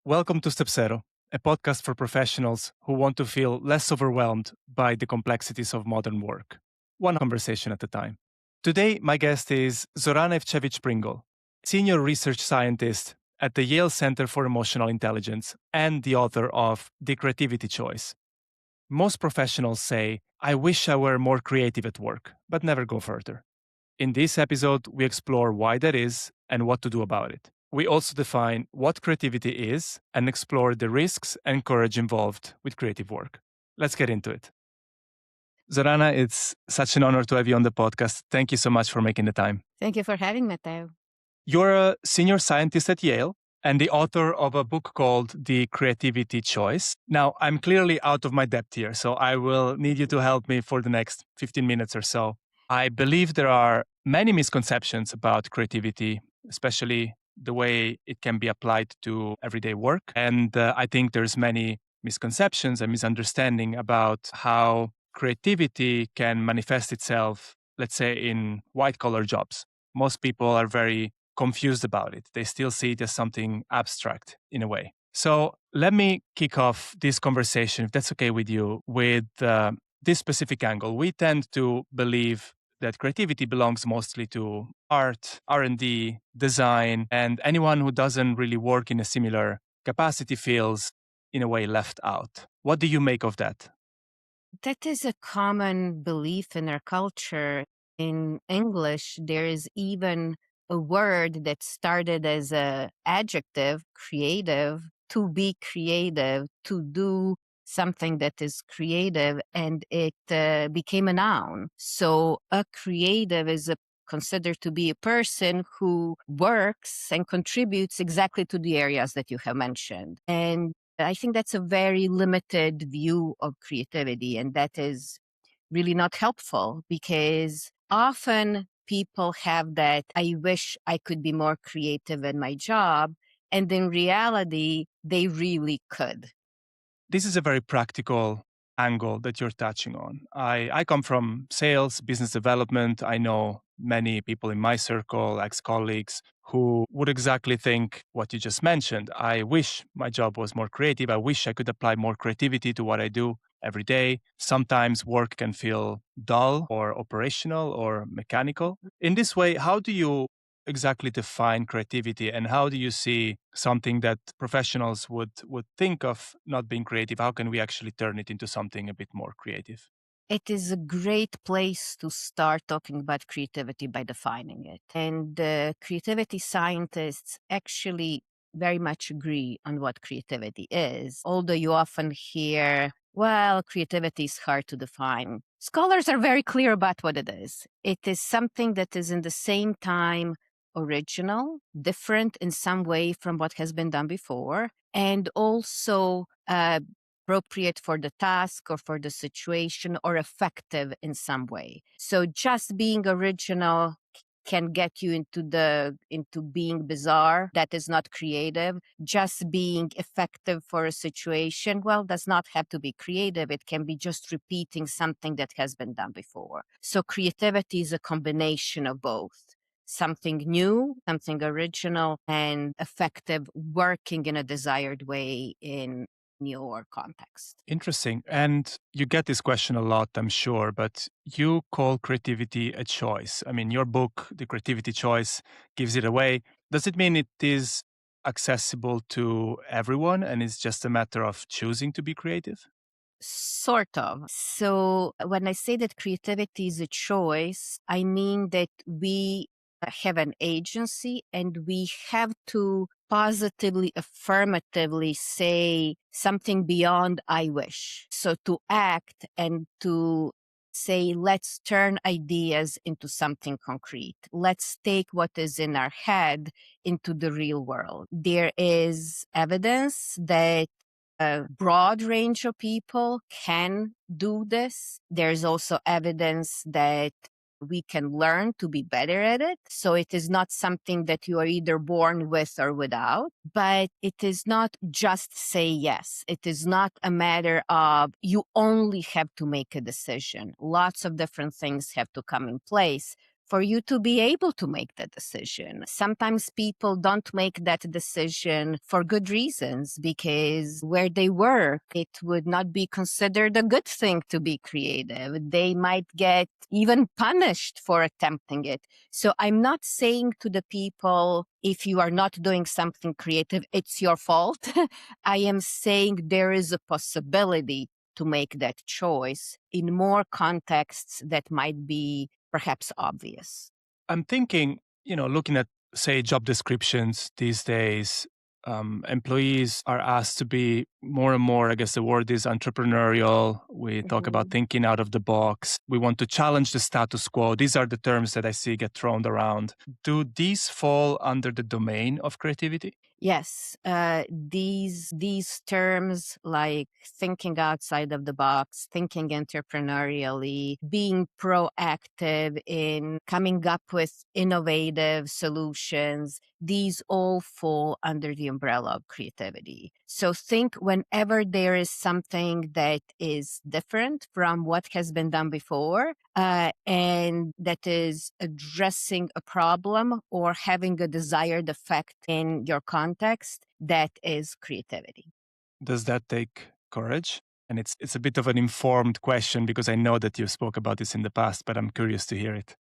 Welcome to Step Zero, a podcast for professionals who want to feel less overwhelmed by the complexities of modern work, one conversation at a time. Today, my guest is Zorana Ivcevic Pringle, senior research scientist at the Yale Center for Emotional Intelligence and the author of The Creativity Choice. Most professionals say, I wish I were more creative at work, but never go further. In this episode, we explore why that is and what to do about it. We also define what creativity is and explore the risks and courage involved with creative work. Let's get into it. Zorana, it's such an honor to have you on the podcast. Thank you so much for making the time. Thank you for having me, Matteo. You're a senior scientist at Yale and the author of a book called The Creativity Choice. Now, I'm clearly out of my depth here, so I will need you to help me for the next 15 minutes or so. I believe there are many misconceptions about creativity, especially the way it can be applied to everyday work. And I think there's many misconceptions and misunderstanding about how creativity can manifest itself, let's say, in white-collar jobs. Most people are very confused about it. They still see it as something abstract in a way. So let me kick off this conversation, if that's okay with you, with this specific angle. We tend to believe that creativity belongs mostly to art, R&D, design, and anyone who doesn't really work in a similar capacity feels, in a way, left out. What do you make of that? That is a common belief in our culture. In English, there is even a word that started as an adjective, creative, to be creative, to do something that is creative, and it became a noun. So a creative is considered to be a person who works and contributes exactly to the areas that you have mentioned. And I think that's a very limited view of creativity, and that is really not helpful because often people have that, I wish I could be more creative in my job, and in reality, they really could. This is a very practical angle that you're touching on. I come from sales, business development. I know many people in my circle, ex-colleagues, who would exactly think what you just mentioned. I wish my job was more creative. I wish I could apply more creativity to what I do every day. Sometimes work can feel dull or operational or mechanical. In this way, how do you exactly define creativity, and how do you see something that professionals would think of not being creative? How can we actually turn it into something a bit more creative? It is a great place to start talking about creativity by defining it. And creativity scientists actually very much agree on what creativity is, although you often hear, well, creativity is hard to define. Scholars are very clear about what it is. It is something that is in the same time original, different in some way from what has been done before, and also appropriate for the task or for the situation or effective in some way. So just being original can get you into being bizarre. That is not creative. Just being effective for a situation, well, does not have to be creative. It can be just repeating something that has been done before. So creativity is a combination of both. Something new, something original, and effective, working in a desired way in your context. Interesting. And you get this question a lot, I'm sure, but you call creativity a choice. I mean, your book, The Creativity Choice, gives it away. Does it mean it is accessible to everyone and it's just a matter of choosing to be creative? Sort of. So when I say that creativity is a choice, I mean that we have an agency and we have to positively, affirmatively say something beyond I wish. So to act and to say, let's turn ideas into something concrete. Let's take what is in our head into the real world. There is evidence that a broad range of people can do this. There's also evidence that we can learn to be better at it. So it is not something that you are either born with or without, but it is not just say yes. It is not a matter of you only have to make a decision. Lots of different things have to come in place for you to be able to make that decision. Sometimes people don't make that decision for good reasons because where they work, it would not be considered a good thing to be creative. They might get even punished for attempting it. So I'm not saying to the people, if you are not doing something creative, it's your fault. I am saying there is a possibility to make that choice in more contexts that might be perhaps obvious. I'm thinking, looking at, say, job descriptions these days, employees are asked to be more and more, I guess the word is entrepreneurial. We talk about thinking out of the box. We want to challenge the status quo. These are the terms that I see get thrown around. Do these fall under the domain of creativity? Yes, these terms like thinking outside of the box, thinking entrepreneurially, being proactive in coming up with innovative solutions, these all fall under the umbrella of creativity. So think whenever there is something that is different from what has been done before, and that is addressing a problem or having a desired effect in your context, that is creativity. Does that take courage? And it's a bit of an informed question because I know that you spoke about this in the past, but I'm curious to hear it.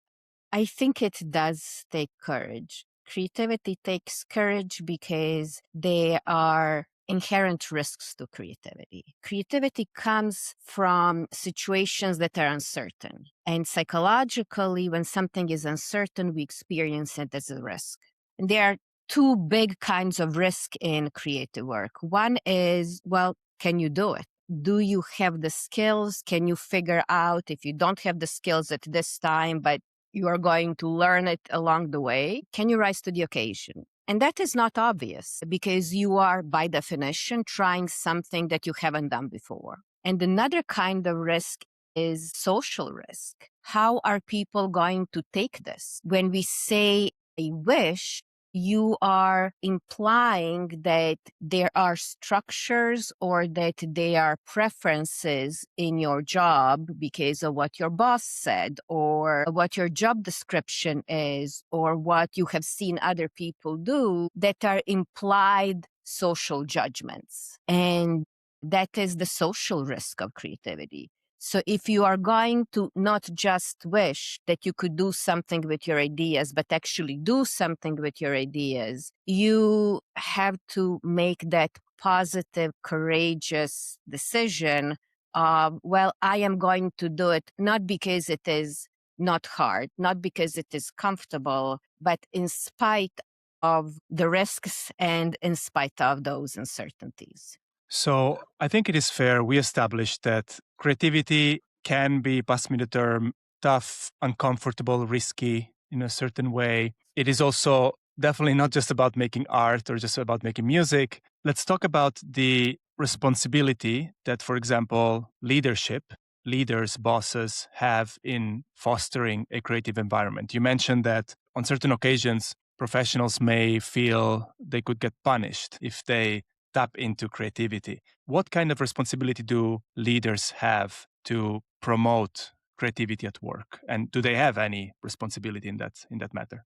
I think it does take courage. Creativity takes courage because there are inherent risks to creativity. Creativity comes from situations that are uncertain. And psychologically, when something is uncertain, we experience it as a risk. And there are two big kinds of risk in creative work. One is, well, can you do it? Do you have the skills? Can you figure out if you don't have the skills at this time, but you are going to learn it along the way? Can you rise to the occasion? And that is not obvious because you are, by definition, trying something that you haven't done before. And another kind of risk is social risk. How are people going to take this? When we say a wish, you are implying that there are structures or that there are preferences in your job because of what your boss said or what your job description is or what you have seen other people do that are implied social judgments. And that is the social risk of creativity. So if you are going to not just wish that you could do something with your ideas, but actually do something with your ideas, you have to make that positive, courageous decision of, well, I am going to do it not because it is not hard, not because it is comfortable, but in spite of the risks and in spite of those uncertainties. So I think it is fair. We established that creativity can be, pass me the term, tough, uncomfortable, risky in a certain way. It is also definitely not just about making art or just about making music. Let's talk about the responsibility that, for example, leaders, bosses have in fostering a creative environment. You mentioned that on certain occasions, professionals may feel they could get punished if they tap into creativity. What kind of responsibility do leaders have to promote creativity at work? And do they have any responsibility in that matter?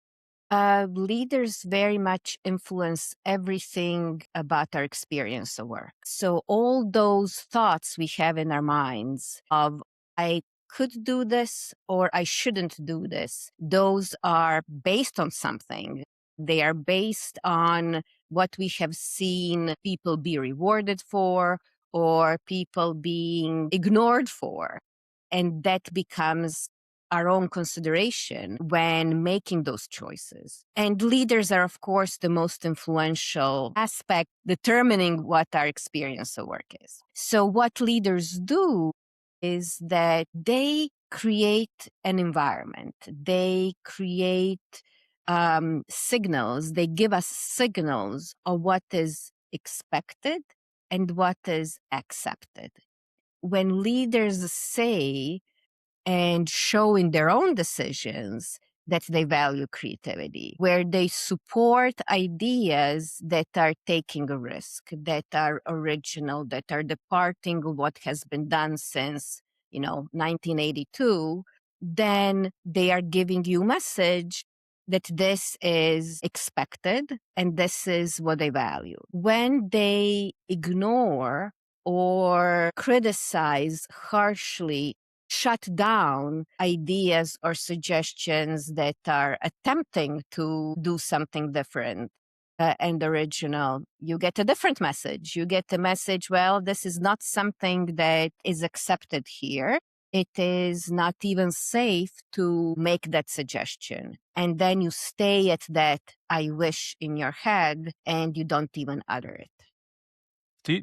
Leaders very much influence everything about our experience of work. So all those thoughts we have in our minds of, I could do this or I shouldn't do this, those are based on something. They are based on what we have seen people be rewarded for or people being ignored for. And that becomes our own consideration when making those choices. And leaders are, of course, the most influential aspect determining what our experience of work is. So, what leaders do is that they create an environment, they create signals, they give us signals of what is expected and what is accepted. When leaders say and show in their own decisions that they value creativity, where they support ideas that are taking a risk, that are original, that are departing what has been done since, 1982, then they are giving you a message that this is expected and this is what they value. When they ignore or criticize harshly, shut down ideas or suggestions that are attempting to do something different and original, you get a different message. You get the message, well, this is not something that is accepted here. It is not even safe to make that suggestion. And then you stay at that I wish in your head and you don't even utter it.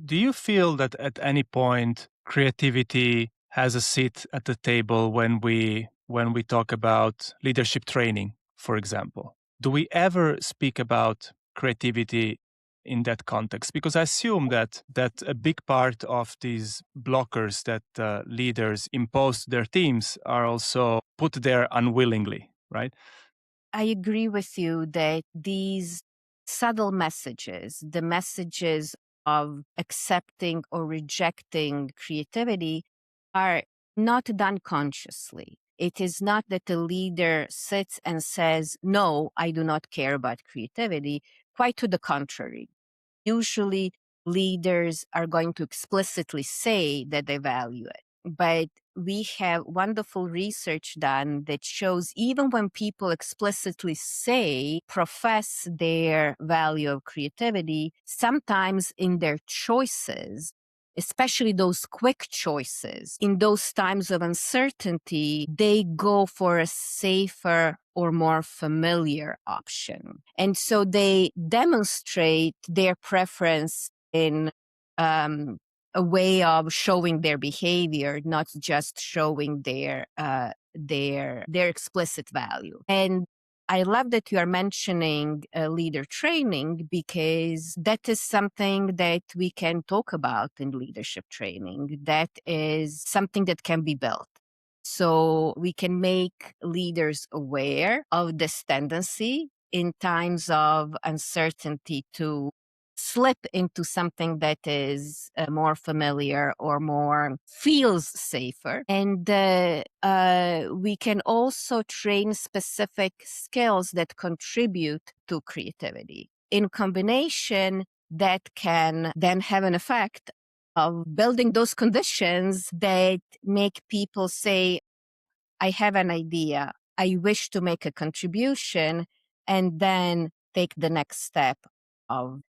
Do you feel that at any point creativity has a seat at the table when we talk about leadership training, for example? Do we ever speak about creativity in that context? Because I assume that a big part of these blockers that leaders impose to their teams are also put there unwillingly, right? I agree with you that these subtle messages, the messages of accepting or rejecting creativity, are not done consciously. It is not that the leader sits and says, no, I do not care about creativity. Quite to the contrary. Usually, leaders are going to explicitly say that they value it. But we have wonderful research done that shows even when people explicitly say, profess their value of creativity, sometimes in their choices, especially those quick choices, in those times of uncertainty, they go for a safer or more familiar option. And so they demonstrate their preference in a way of showing their behavior, not just showing their explicit value. And I love that you are mentioning leader training because that is something that we can talk about in leadership training. That is something that can be built. So we can make leaders aware of this tendency in times of uncertainty to slip into something that is more familiar or more feels safer. And we can also train specific skills that contribute to creativity. In combination, that can then have an effect of building those conditions that make people say, I have an idea, I wish to make a contribution, and then take the next step of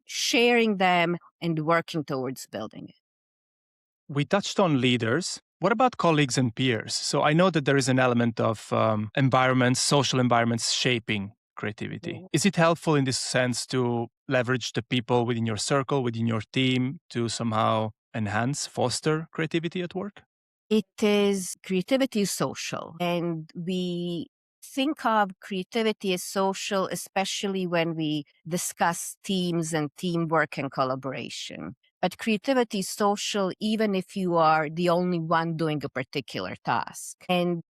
sharing them and working towards building it. We touched on leaders. What about colleagues and peers? So I know that there is an element of environments, social environments shaping creativity. Is it helpful in this sense to leverage the people within your circle, within your team to somehow enhance, foster creativity at work? Creativity is social, and we think of creativity as social, especially when we discuss teams and teamwork and collaboration. But creativity is social even if you are the only one doing a particular task. And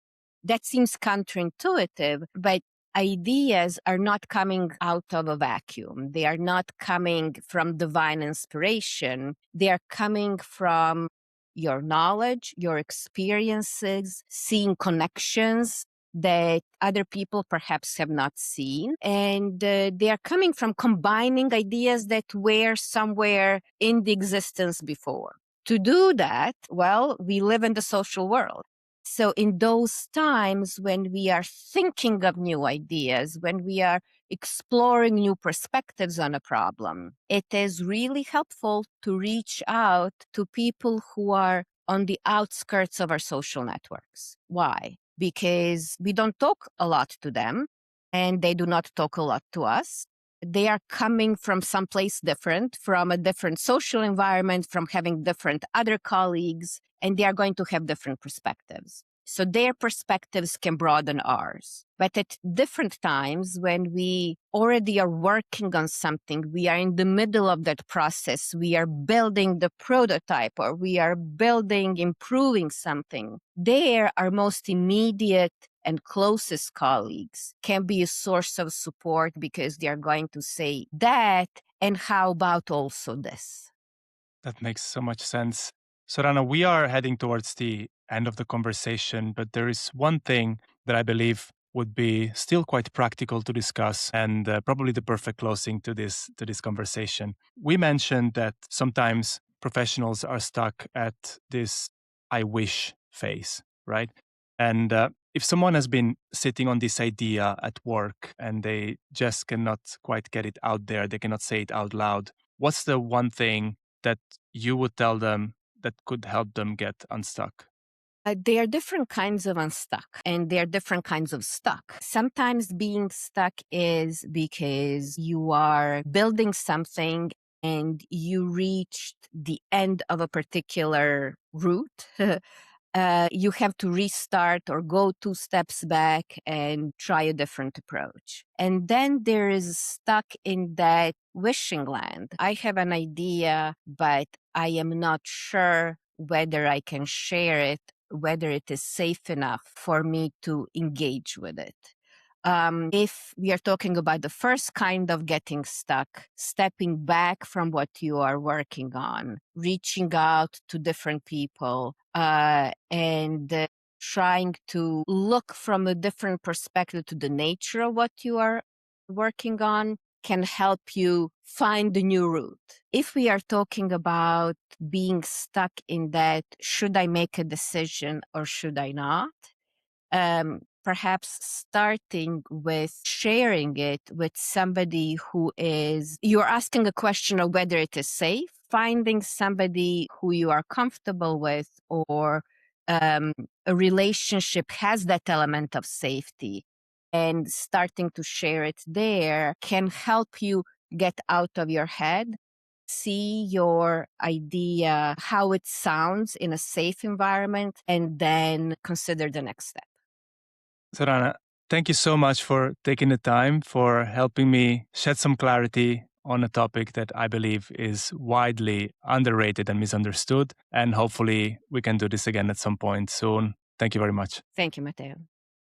that seems counterintuitive, but ideas are not coming out of a vacuum. They are not coming from divine inspiration. They are coming from your knowledge, your experiences, seeing connections that other people perhaps have not seen. And they are coming from combining ideas that were somewhere in the existence before. To do that, well, we live in the social world. So in those times when we are thinking of new ideas, when we are exploring new perspectives on a problem, it is really helpful to reach out to people who are on the outskirts of our social networks. Why? Because we don't talk a lot to them and they do not talk a lot to us. They are coming from someplace different, from a different social environment, from having different other colleagues, and they are going to have different perspectives. So their perspectives can broaden ours. But at different times, when we already are working on something, we are in the middle of that process, we are building the prototype or we are building, improving something, there our most immediate and closest colleagues can be a source of support because they are going to say that, and how about also this? That makes so much sense. Sorana, we are heading towards the end of the conversation, but there is one thing that I believe would be still quite practical to discuss and probably the perfect closing to this conversation. We mentioned that sometimes professionals are stuck at this I wish phase, right? And if someone has been sitting on this idea at work and they just cannot quite get it out there, they cannot say it out loud, what's the one thing that you would tell them that could help them get unstuck? There are different kinds of unstuck and there are different kinds of stuck. Sometimes being stuck is because you are building something and you reached the end of a particular route. You have to restart or go 2 steps back and try a different approach. And then there is stuck in that wishing land. I have an idea, but I am not sure whether I can share it, whether it is safe enough for me to engage with it. If we are talking about the first kind of getting stuck, stepping back from what you are working on, reaching out to different people, and trying to look from a different perspective to the nature of what you are working on can help you find the new route. If we are talking about being stuck in that, should I make a decision or should I not? Perhaps starting with sharing it with somebody who is, you're asking a question of whether it is safe, finding somebody who you are comfortable with or a relationship has that element of safety and starting to share it there can help you get out of your head, see your idea, how it sounds in a safe environment, and then consider the next step. Sarana, thank you so much for taking the time for helping me shed some clarity on a topic that I believe is widely underrated and misunderstood. And hopefully we can do this again at some point soon. Thank you very much. Thank you, Matteo.